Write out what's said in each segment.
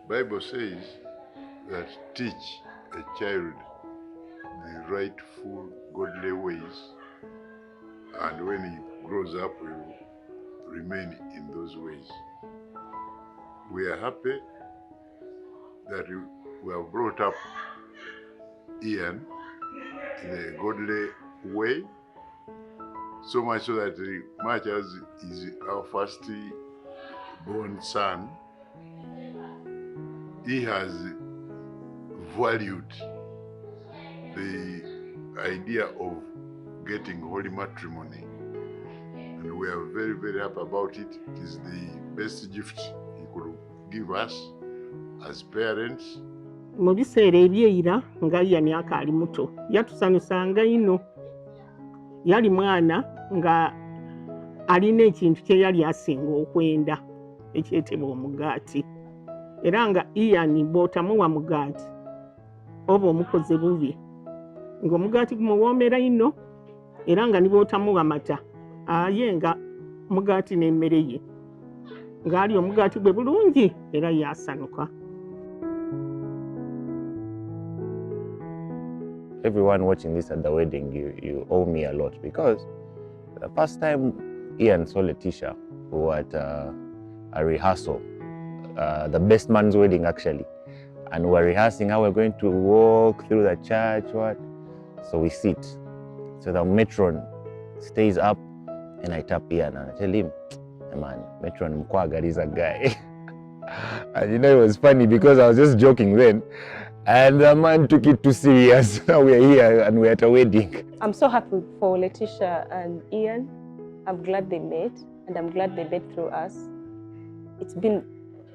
Bible says that teach a child the rightful godly ways, and when he grows up, he will remain in those ways. We are happy that we have brought up Ian in a godly way, so much so that much as is our first born son, he has valued the idea of getting holy matrimony, and we are very, very happy about it. It is the best gift he could give us as parents. Mu biseera ebyeyira nga Ian akaali muto yatusanyusanga ino. Yali mwana nga alina ekintu kye yali asinga okwenda ekyetebwa omugaati, era nga Ian bw'otamuwa mugaati oba omukoze bubi, ng'omugaati gumuwoomera ino, era nga ne bw'otamuwa mata ayenga mugaati n'emmere ye, ng'ali omugaati gwe bulungi era yasanuka. Everyone watching this at the wedding, you owe me a lot, because the first time Ian saw Letitia, we were at a rehearsal, the best man's wedding actually, and we were rehearsing how we're going to walk through the church, so we sit. So the matron stays up, and I tap Ian and I tell him, hey man, matron Mkwaga is a guy. And you know, it was funny because I was just joking then. And the man took it too serious. Now we're here and we're at a wedding. I'm so happy for Letitia and Ian. I'm glad they met, and I'm glad they met through us. It's been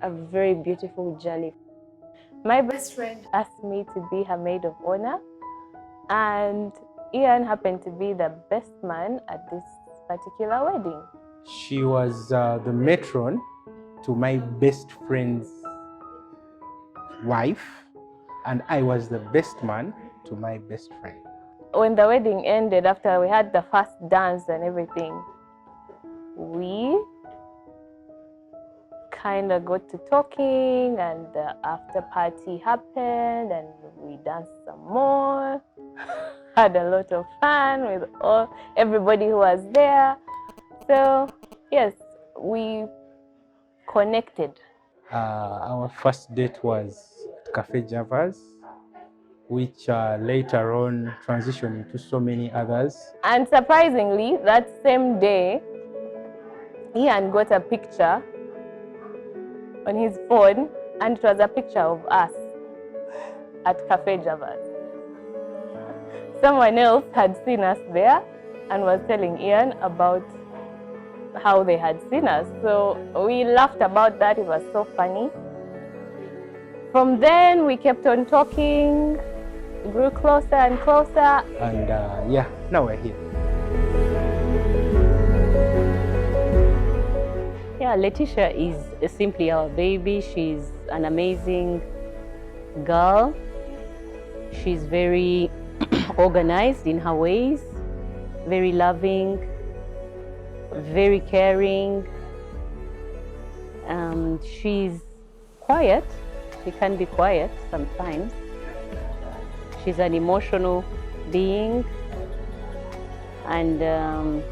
a very beautiful journey. My best friend asked me to be her maid of honor, and Ian happened to be the best man at this particular wedding. She was the matron to my best friend's wife, and I was the best man to my best friend. When the wedding ended, after we had the first dance and everything, we kind of got to talking, and the after party happened, and we danced some more. Had a lot of fun with everybody who was there. So yes, we connected. Our first date was Cafe Java's, which later on transitioned into so many others. And surprisingly, that same day, Ian got a picture on his phone, and it was a picture of us at Cafe Java's. Someone else had seen us there and was telling Ian about how they had seen us. So we laughed about that. It was so funny. From then, we kept on talking, grew closer and closer. And yeah, now we're here. Yeah, Letitia is simply our baby. She's an amazing girl. She's very organized in her ways, very loving, very caring. She's quiet. She can be quiet sometimes. She's an emotional being, and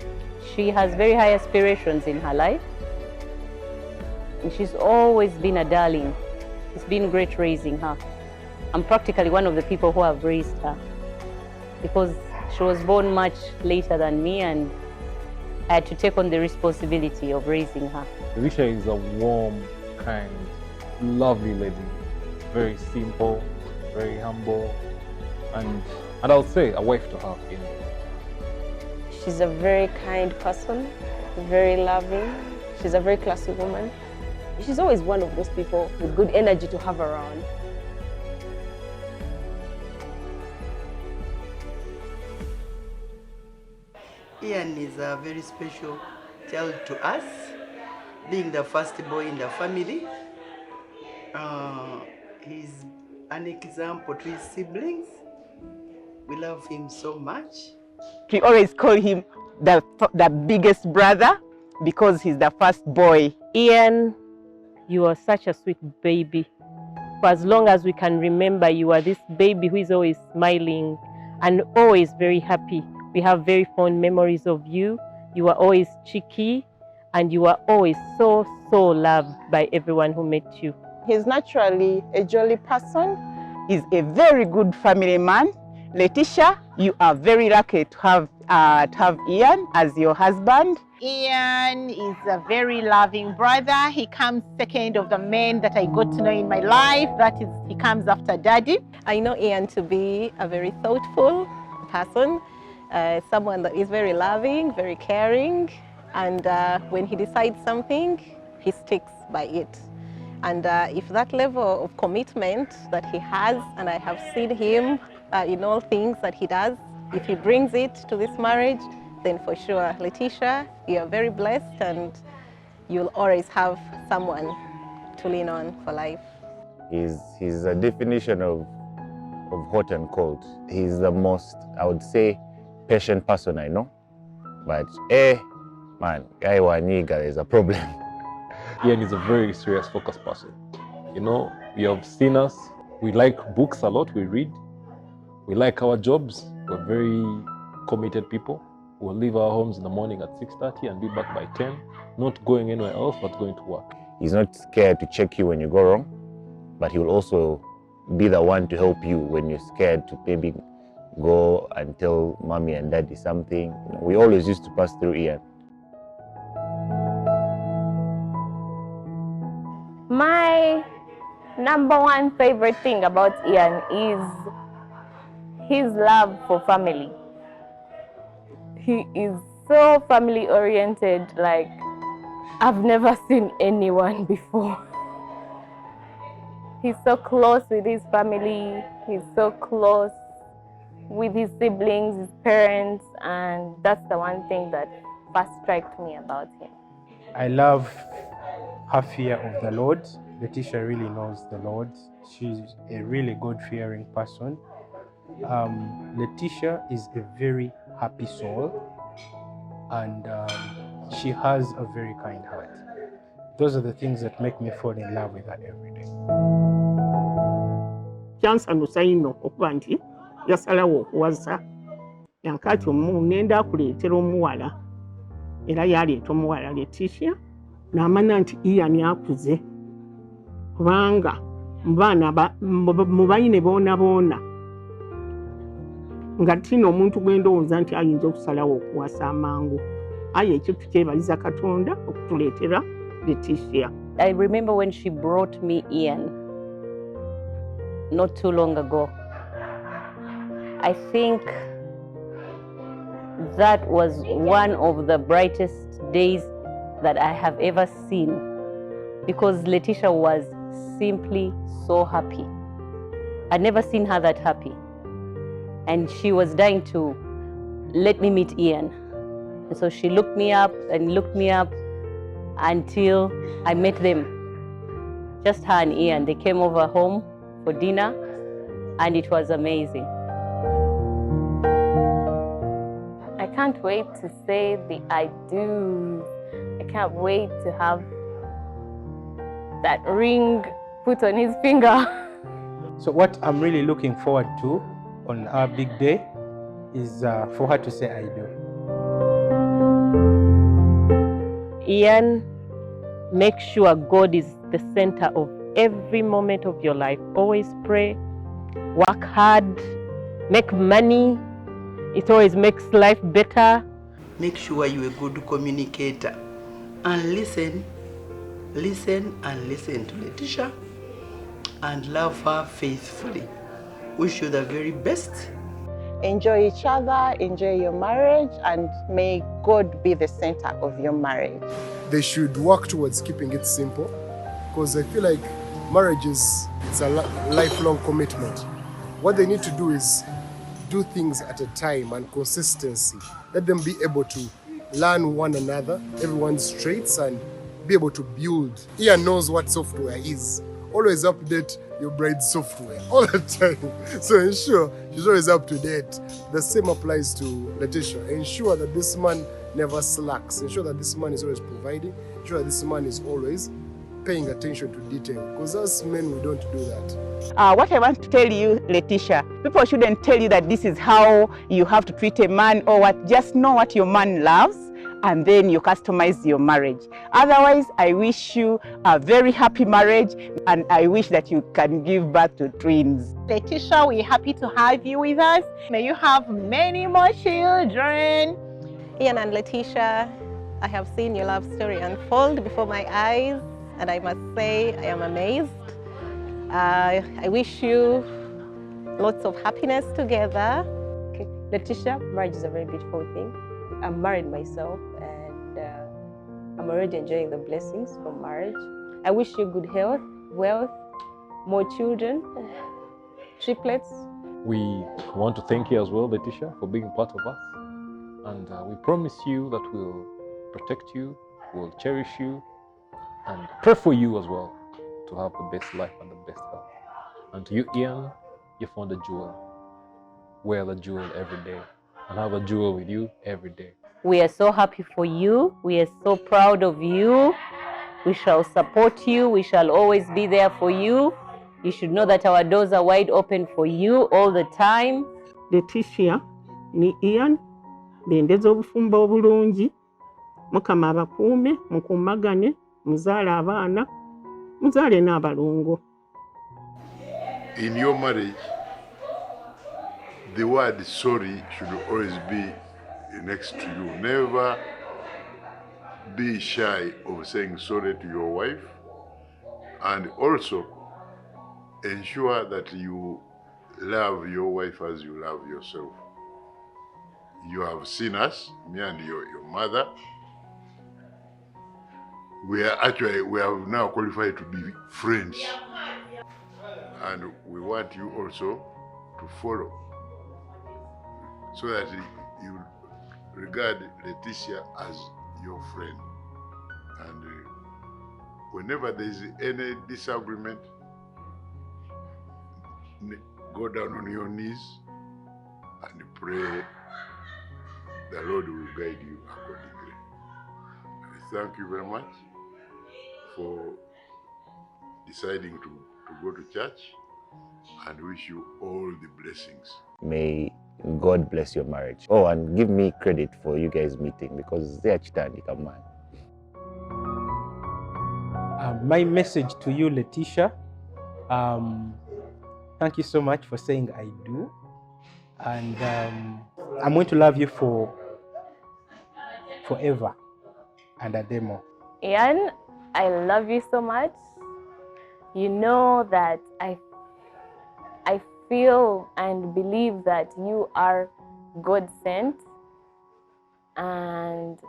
she has very high aspirations in her life. And she's always been a darling. It's been great raising her. I'm practically one of the people who have raised her, because she was born much later than me, and I had to take on the responsibility of raising her. Letitia is a warm, kind, lovely lady. Very simple, very humble, and I'll say a wife to have. You know. She's a very kind person, very loving. She's a very classy woman. She's always one of those people with good energy to have around. Ian is a very special child to us, being the first boy in the family. He's an example to his siblings. We love him so much. We always call him the biggest brother because he's the first boy. Ian, you are such a sweet baby. For as long as we can remember, you are this baby who is always smiling and always very happy. We have very fond memories of you. You are always cheeky and you are always so loved by everyone who met you. He's naturally a jolly person. He's a very good family man. Letitia, you are very lucky to have Ian as your husband. Ian is a very loving brother. He comes second of the men that I got to know in my life. That is, he comes after Daddy. I know Ian to be a very thoughtful person, someone that is very loving, very caring, and when he decides something, he sticks by it. And if that level of commitment that he has, and I have seen him in all things that he does, if he brings it to this marriage, then for sure, Letitia, you are very blessed and you'll always have someone to lean on for life. He's a definition of hot and cold. He's the most, I would say, patient person I know. But, man, guy waniga, there's a problem. Ian is a very serious, focused person. You know, you have seen us. We like books a lot, we read. We like our jobs. We're very committed people. We'll leave our homes in the morning at 6:30 and be back by 10, not going anywhere else, but going to work. He's not scared to check you when you go wrong, but he will also be the one to help you when you're scared to maybe go and tell mommy and daddy something. You know, we always used to pass through Ian. My number one favorite thing about Ian is his love for family. He is so family oriented, like I've never seen anyone before. He's so close with his family, he's so close with his siblings, his parents, and that's the one thing that first struck me about him. I love her fear of the Lord. Letitia really knows the Lord. She's a really God-fearing person. Letitia is a very happy soul, and she has a very kind heart. Those are the things that make me fall in love with her every day. Kyansanusa nnyo okuba nti yasalawo okuwasa yankati nenda akuleetera omuwala era yaleeta omuwala Letitia n'amanya nti Ian akuze kubanga mu bayine boona nga tina omuntu gwendowooza nti ayinza okusalawo okuwasa amangu aye ekyo tukyebaliza Katonda okutuleetera Letitia. I remember when she brought me Ian not too long ago. I think that was one of the brightest days that I have ever seen, because Letitia was simply so happy. I'd never seen her that happy. And she was dying to let me meet Ian. And so she looked me up until I met them. Just her and Ian. They came over home for dinner and it was amazing. I can't wait to say the I do. I can't wait to have that ring put on his finger. So what I'm really looking forward to on our big day is for her to say I do. Ian, make sure God is the center of every moment of your life. Always pray, work hard, make money. It always makes life better. Make sure you're a good communicator and listen and listen to Letitia and love her faithfully. Wish you the very best. Enjoy each other, enjoy your marriage, and may God be the center of your marriage. They should work towards keeping it simple, because I feel like marriage it's a lifelong commitment. What they need to do is do things at a time and consistency. Let them be able to learn one another, everyone's traits, and be able to build. Ian knows what software is. Always update your bride's software all the time. So ensure she's always up to date. The same applies to Letitia. Ensure that this man never slacks. Ensure that this man is always providing. Ensure that this man is always paying attention to detail, because us men, we don't do that. What I want to tell you, Letitia, people shouldn't tell you that this is how you have to treat a man or what. Just know what your man loves, and then you customize your marriage. Otherwise, I wish you a very happy marriage, and I wish that you can give birth to twins. Letitia, we're happy to have you with us. May you have many more children. Ian and Letitia, I have seen your love story unfold before my eyes, and I must say I am amazed. I wish you lots of happiness together. Okay. Letitia, marriage is a very beautiful thing. I'm married myself, and I'm already enjoying the blessings from marriage. I wish you good health, wealth, more children, triplets. We want to thank you as well, Letitia, for being part of us. And we promise you that we'll protect you, we'll cherish you, and pray for you as well to have the best life and the best health. And to you, Ian, you found a jewel. Wear the jewel every day and have a jewel with you every day. We are so happy for you. We are so proud of you. We shall support you. We shall always be there for you. You should know that our doors are wide open for you all the time. Letitia ni Ian bendeza obufumbo obulungi, Mukama abakuume, mukuumagane, muzaale abaana, muzaale n'abalongo. In your marriage, the word sorry should always be next to you. Never be shy of saying sorry to your wife, and also ensure that you love your wife as you love yourself. You have seen us, me and your mother. We have now qualified to be friends. And we want you also to follow, so that you regard Letitia as your friend. And whenever there is any disagreement, go down on your knees and pray. The Lord will guide you accordingly. Thank you very much for deciding to go to church, and wish you all the blessings. May God bless your marriage. Oh, and give me credit for you guys meeting, because they are chitani, come on. My message to you, Letitia, thank you so much for saying I do. And I'm going to love you forever and a day more. Ian, I love you so much. You know that I feel and believe that you are God sent, and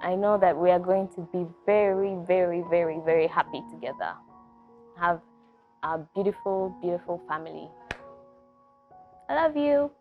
I know that we are going to be very, very, very, very happy together. Have a beautiful, beautiful family. I love you.